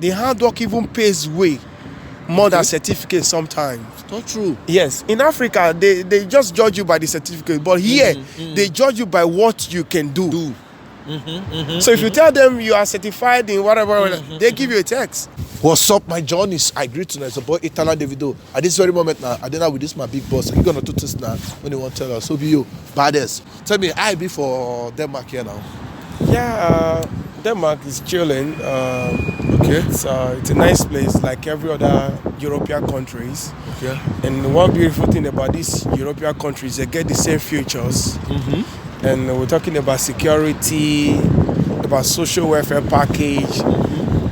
the hard work even pays way more than certificates sometimes. It's not true. Yes, in Africa they just judge you by the certificate, but here they judge you by what you can do. So if you tell them you are certified in whatever, they give you a text. What's up, my journeys? I greet tonight. It's a boy Itala Davido. At this very moment now, I don't know with this my big boss. You're gonna do this now when you want to tell us. So be you, baddest. Tell me, I be for Denmark here now. Yeah, Denmark is chilling. Okay. It's a nice place like every other European countries. Okay. And one beautiful thing about these European countries, they get the same features. And we're talking about security, about social welfare package,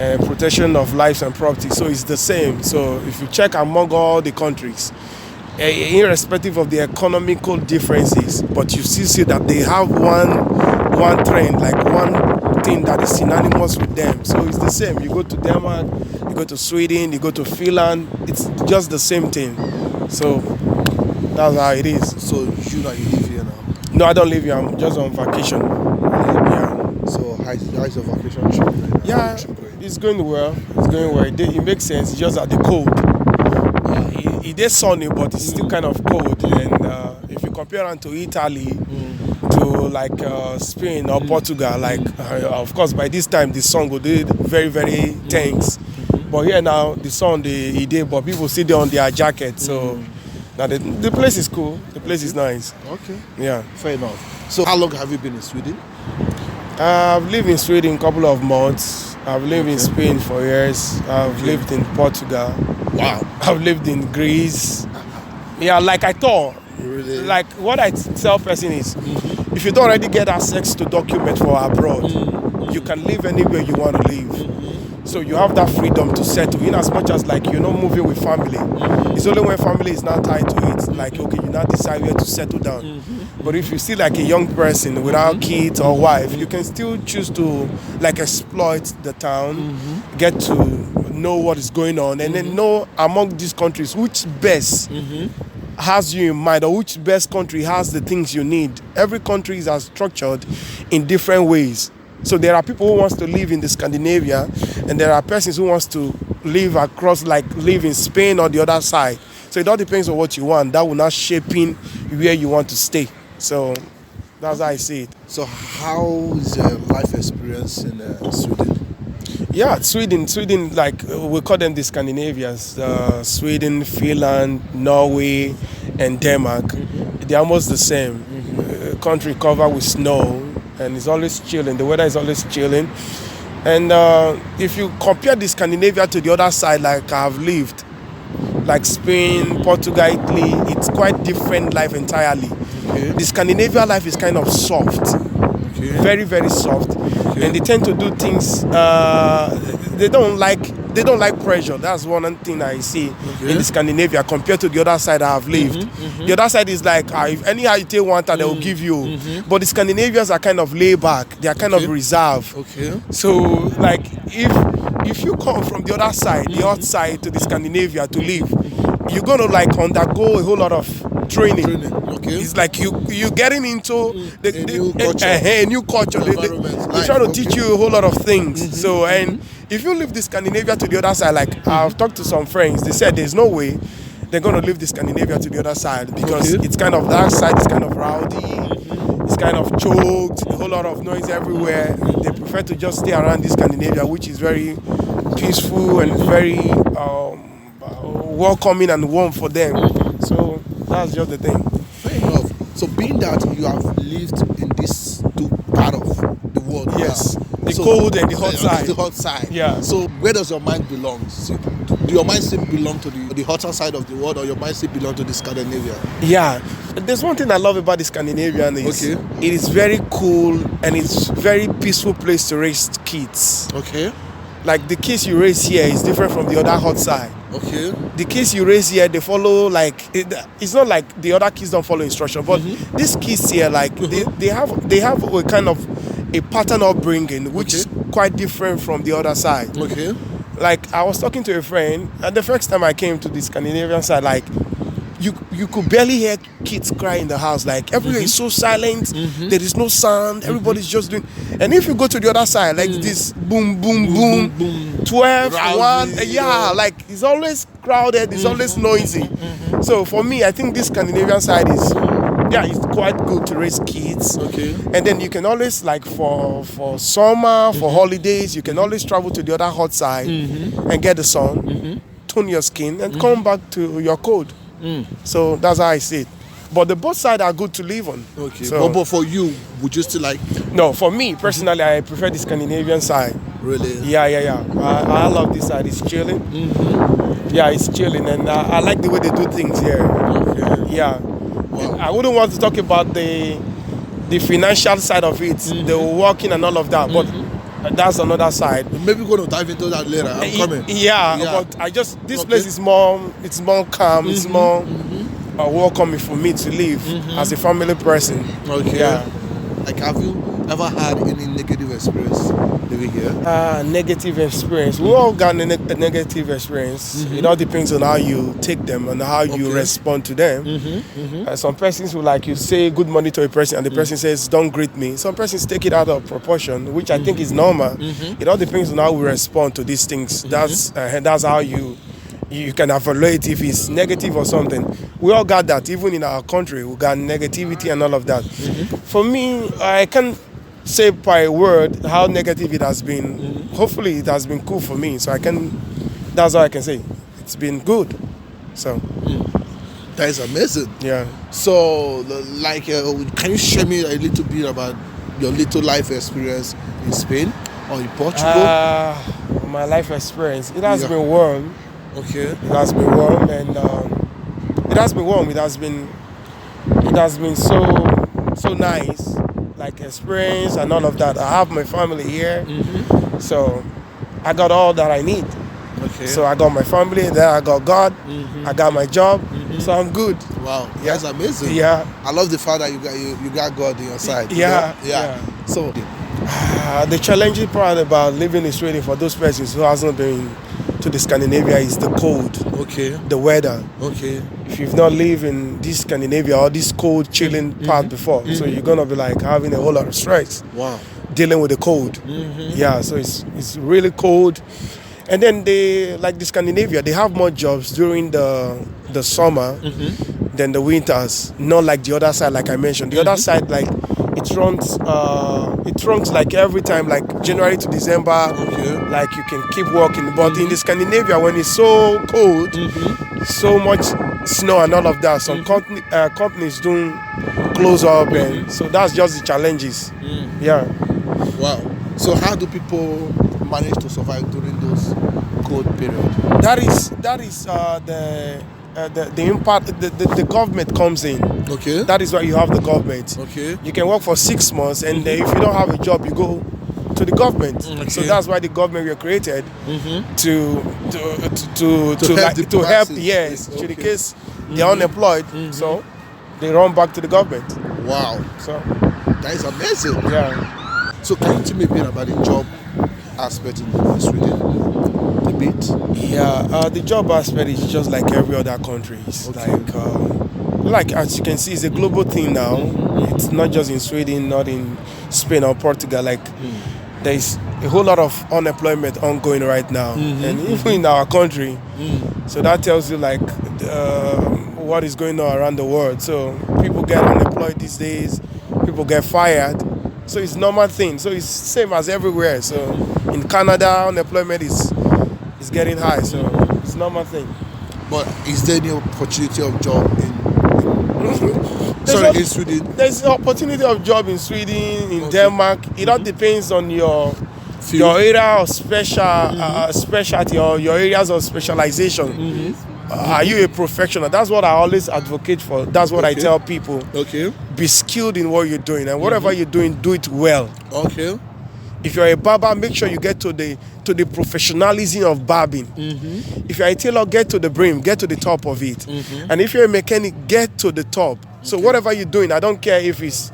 and protection of lives and property. So it's the same. So if you check among all the countries, irrespective of the economical differences, but you still see that they have one trend, like one thing that is synonymous with them. So it's the same. You go to Denmark, you go to Sweden, you go to Finland, it's just the same thing. So that's how it is. So you live here now? No, I don't live here. I'm just on vacation. Yeah. So how's your vacation trip? Yeah, it's going well. It's going well. It makes sense. It's just that the cold. It is sunny, but it's still kind of cold. And if you compare it to Italy, to like Spain or Portugal, like of course by this time the sun will be very, very tense. But here now the sun the day, but people sit there on their jackets. So now the place is cool. The place is nice. Okay. Yeah. Fair enough. So how long have you been in Sweden? I've lived in Sweden a couple of months. I've lived in Spain for years. I've lived in Portugal. Wow. I've lived in Greece. Yeah, like I thought. Really? Like what I tell person is, if you don't already get access to document for abroad, you can live anywhere you want to live. So you have that freedom to settle in as much as like you're not moving with family. It's only when family is not tied to it, like okay, you now decide where to settle down. But if you're still like a young person without kids or wife, you can still choose to like exploit the town, get to know what is going on, and then know among these countries which best has you in mind, or which best country has the things you need. Every country is structured in different ways. So there are people who wants to live in the Scandinavia, and there are persons who wants to live across, like live in Spain or the other side. So it all depends on what you want. That will not shape in where you want to stay. So that's how I see it. So how is your life experience in Sweden? Yeah, Sweden, like we call them the Scandinavians. Sweden, Finland, Norway, and Denmark. They're almost the same. Country covered with snow. And it's always chilling. The weather is always chilling. And if you compare the Scandinavia to the other side, like I've lived, like Spain, Portugal, Italy, it's quite different life entirely. Okay. The Scandinavia life is kind of soft, very, very soft, and they tend to do things. They don't like pressure. That's one thing I see in the Scandinavia compared to the other side I have lived. The other side is like, if anyhow you take one time, they will give you. But the Scandinavians are kind of laid back. They are kind of reserved. Okay. So like if you come from the other side, the outside to the Scandinavia to live, you're gonna like undergo a whole lot of training. Okay. It's like you getting into a new culture. They try to teach you a whole lot of things. So and if you leave the Scandinavia to the other side, like I've talked to some friends, they said there's no way they're gonna leave the Scandinavia to the other side because it's kind of that side is kind of rowdy, it's kind of choked, a whole lot of noise everywhere. They prefer to just stay around this Scandinavia, which is very peaceful and very welcoming and warm for them. So that's just the thing. Fair enough. So being that you have lived in this part of the world, yes, the cold and the hot side. The hot side. Yeah. So where does your mind belong? So, do your mind still belong to the hotter side of the world, or your mind still belong to the Scandinavia? Yeah. There's one thing I love about the Scandinavian is it is very cool and it's very peaceful place to raise kids. Okay. Like the kids you raise here is different from the other hot side. Okay. The kids you raise here, they follow like it's not like the other kids don't follow instruction, but these kids here, like they have a kind of a pattern of upbringing which is quite different from the other side. Okay. Like I was talking to a friend, and the first time I came to the Scandinavian side, like you could barely hear kids cry in the house. Like everywhere is so silent. There is no sound. Everybody's just doing. And if you go to the other side, like this boom, boom, boom, 12, Rousing, 1, yeah, like it's always crowded. It's always noisy. So for me, I think this Scandinavian side is. Yeah, it's quite good to raise kids. Okay. And then you can always, like, for summer, for holidays, you can always travel to the other hot side and get the sun, tone your skin, and come back to your code. So that's how I see it. But the both sides are good to live on. Okay. So, But for you, would you still like? no, for me, personally, I prefer the Scandinavian side. Really? Yeah. I love this side. It's chilling. Yeah, it's chilling. And I like the way they do things here. Okay. Yeah. Wow. I wouldn't want to talk about the financial side of it, the working and all of that, but that's another side. Maybe we're gonna dive into that later. I'm coming. Yeah, but this place is more calm, it's more welcoming for me to live as a family person. Okay. Yeah. Like, have you ever had any negative experience living here? Negative experience. We all got a negative experience. It all depends on how you take them and how you respond to them. Some persons will, like, you say good morning to a person and the person says don't greet me. Some persons take it out of proportion, which I think is normal. It all depends on how we respond to these things. That's how you can evaluate if it's negative or something. We all got that. Even in our country, we got negativity and all of that. For me, I can't say by a word how negative it has been. Hopefully, it has been cool for me. So that's all I can say. It's been good. So. That is amazing. Yeah. So, like, can you share me a little bit about your little life experience in Spain or in Portugal? My life experience. It has been warm. Okay. It has been warm, and it has been warm. It has been so nice, like experience and all of that. I have my family here, so I got all that I need. Okay. So I got my family, then I got God, I got my job, so I'm good. Wow, that's amazing. Yeah. I love the fact that you got God on your side. Yeah. So the challenging part about living in Sweden for those persons who hasn't been to the Scandinavia is the cold. Okay. The weather. Okay. If you've not lived in this Scandinavia or this cold, chilling part before, so you're gonna be like having a whole lot of stress. Wow. Dealing with the cold. Yeah, so it's really cold. And then like the Scandinavia, they have more jobs during the summer than the winters. Not like the other side, like I mentioned. The other side, like it runs like every time, like January to December. Okay. Like you can keep working. But in the Scandinavia, when it's so cold, so much snow and all of that, some companies don't close up, and so that's just the challenges. Yeah. Wow. So how do people manage to survive during those cold periods? That is the impact. The government comes in. Okay. That is why you have the government. Okay. You can work for 6 months, and if you don't have a job, you go to the government. Okay. So that's why the government were created to help help. the Yes, masses. to the Okay. case they're unemployed, so they run back to the government. Wow. So That is amazing. yeah. So can you tell me a bit about the job aspect in Sweden? A bit. Yeah, the job aspect is just like every other country. It's Okay. like as you can see, it's a global thing now. It's not just in Sweden, not in Spain or Portugal. Like there's a whole lot of unemployment ongoing right now, and even in our country. So that tells you like what is going on around the world. So people get unemployed these days. People get fired. So it's normal thing. So it's same as everywhere. So in Canada, unemployment is getting high. So it's normal thing. But is there any opportunity of job in Sweden? There's opportunity of job in Sweden, in Denmark. It all depends on your Field. area of specialty or your areas of specialization. Are you a professional? That's what I always advocate for. That's what I tell people. Okay. Be skilled in what you're doing, and whatever you're doing, do it well. Okay. If you're a barber, make sure you get to the professionalism of barbing. If you're a tailor, get to the brim, get to the top of it. And if you're a mechanic, get to the top. So whatever you're doing, I don't care if it's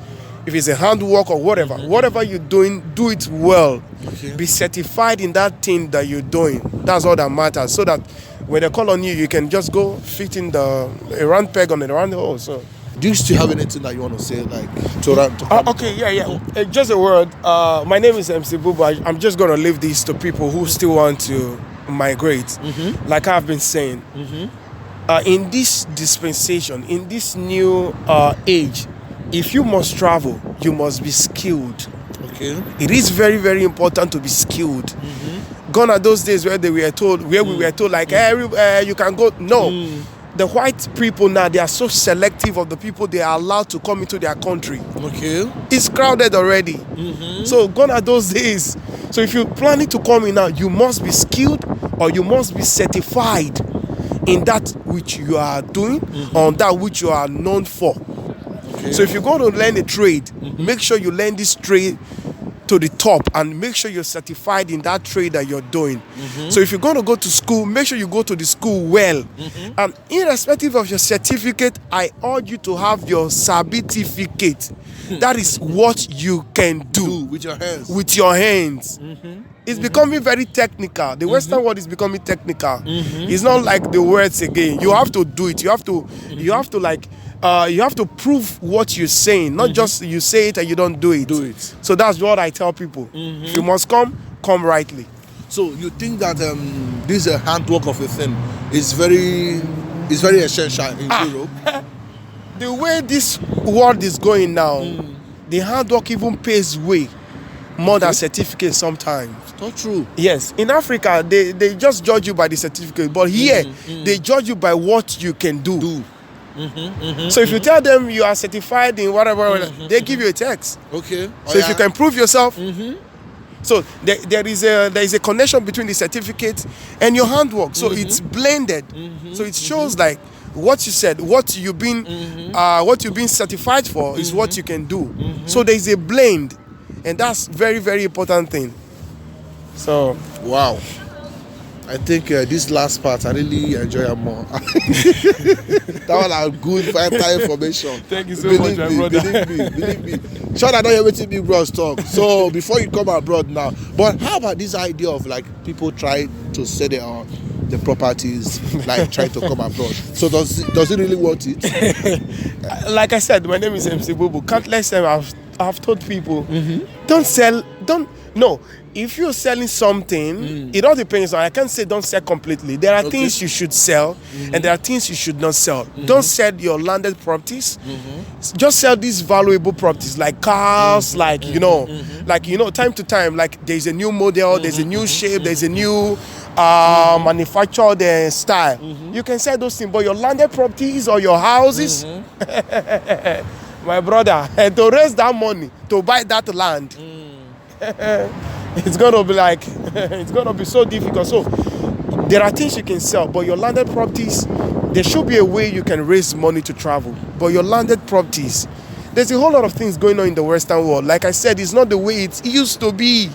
a handwork or whatever. Whatever you're doing, do it well. Okay. Be certified in that thing that you're doing. That's all that matters. So that when they call on you, you can just go fit in a round peg on the round hole. So. Do you still have anything that you want to say, like okay, yeah. Just a word. My name is MC Buba. I'm just gonna leave this to people who still want to migrate. Like I've been saying, in this dispensation, in this new age, if you must travel, you must be skilled. Okay. It is very, very important to be skilled. Gone are those days where we were told, like, you can go. No. The white people now, they are so selective of the people they are allowed to come into their country. Okay. It's crowded already. So gone are those days. So if you're planning to come in now, you must be skilled or you must be certified in that which you are doing or that which you are known for. Okay. So if you go to learn a trade, make sure you learn this trade to the top and make sure you're certified in that trade that you're doing. So if you're going to go to school, make sure you go to the school well. And irrespective of your certificate, I urge you to have your certificate. That is what you can do with your hands. With your hands. It's becoming very technical. The Western world is becoming technical. It's not like the words again. You have to do it. You have to prove what you're saying, not just you say it and you don't do it. So that's what I tell people. If you must come rightly. So you think that this handwork of a thing is very essential in Europe? The way this world is going now, the handwork even pays way more than certificates sometimes. Not true. Yes. In Africa, they just judge you by the certificate. But here, they judge you by what you can do. So if you tell them you are certified in whatever, they give you a text. Okay. So if you can prove yourself, so there is a connection between the certificate and your handwork. So it's blended. So it shows like what you said, what you've been certified for is what you can do. So there is a blend, and that's very, very important thing. So wow. I think this last part, I really enjoy it more. That was a good vital information. Thank you so much, my brother. Believe me. Sure, I don't hear what big bros talk. So before you come abroad now, but how about this idea of like people try to sell the properties, like trying to come abroad? So does it really worth it? Like I said, my name is MC Bubu. Countless times I've told people, no. If you're selling something, it all depends on. I can't say don't sell completely. There are things you should sell, and there are things you should not sell. Don't sell your landed properties. Just sell these valuable properties like cars, time to time. Like there's a new model, there's a new shape, there's a new manufactured style. You can sell those things, but your landed properties or your houses, my brother, to raise that money to buy that land. It's gonna be so difficult. So there are things you can sell, but your landed properties, there should be a way you can raise money to travel. But your landed properties, there's a whole lot of things going on in the Western world. Like I said, it's not the way it used to be.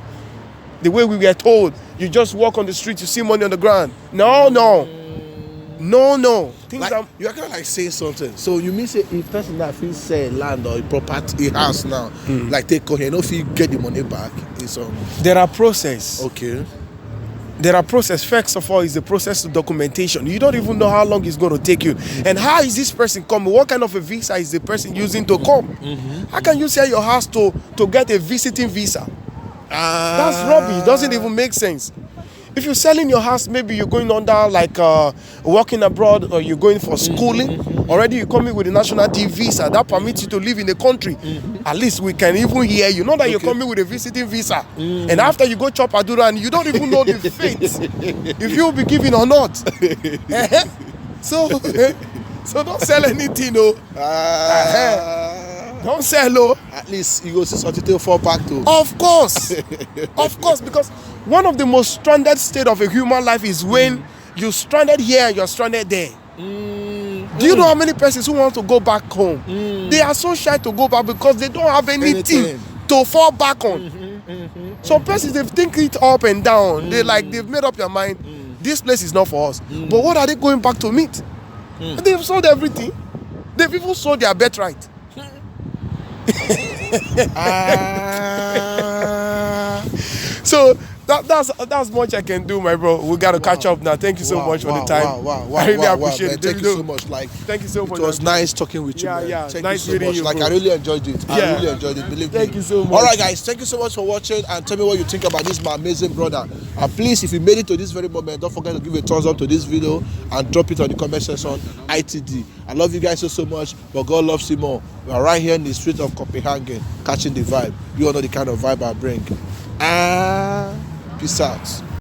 The way we were told, you just walk on the street, you see money on the ground. No. Things like, you're kind of like saying something. So you mean say if person that feels sell land or a property, a house now, like take on here, if you get the money back, it's there are process. Okay. There are process. First of all, is the process of documentation. You don't even know how long it's going to take you, and how is this person coming? What kind of a visa is the person using to come? How can you sell your house to get a visiting visa? That's rubbish. It doesn't even make sense. If you're selling your house, maybe you're going under like working abroad or you're going for schooling. Already you're coming with a nationality visa that permits you to live in the country. At least we can even hear you. Know that you're coming with a visiting visa. And after you go chop Adura and you don't even know the fate if you'll be given or not. So don't sell anything, no. Don't sell, at least you go see something to fall back to. Of course, because one of the most stranded state of a human life is when you're stranded here and you're stranded there. Do you know how many persons who want to go back home? They are so shy to go back because they don't have anything to fall back on. Some persons, they think it up and down. They've made up their mind. This place is not for us. But what are they going back to meet? They've sold everything. They've even sold their birthright. So that's much I can do, my bro. We gotta catch up now. Thank you so much for the time. I really appreciate man. it. Thank you so much. Like, thank you so much. It was nice talking with you. Yeah, man. yeah. Thank Nice you so meeting much. you, Like, bro. I really enjoyed it. I Yeah. really enjoyed it. Believe me. Thank you so much. All right, guys. Thank you so much for watching, and tell me what you think about this, my amazing brother. And please, if you made it to this very moment, don't forget to give a thumbs up to this video and drop it on the comment section. ITD. I love you guys so much, but God loves you more. We are right here in the street of Copenhagen, catching the vibe. You all know the kind of vibe I bring. Peace out.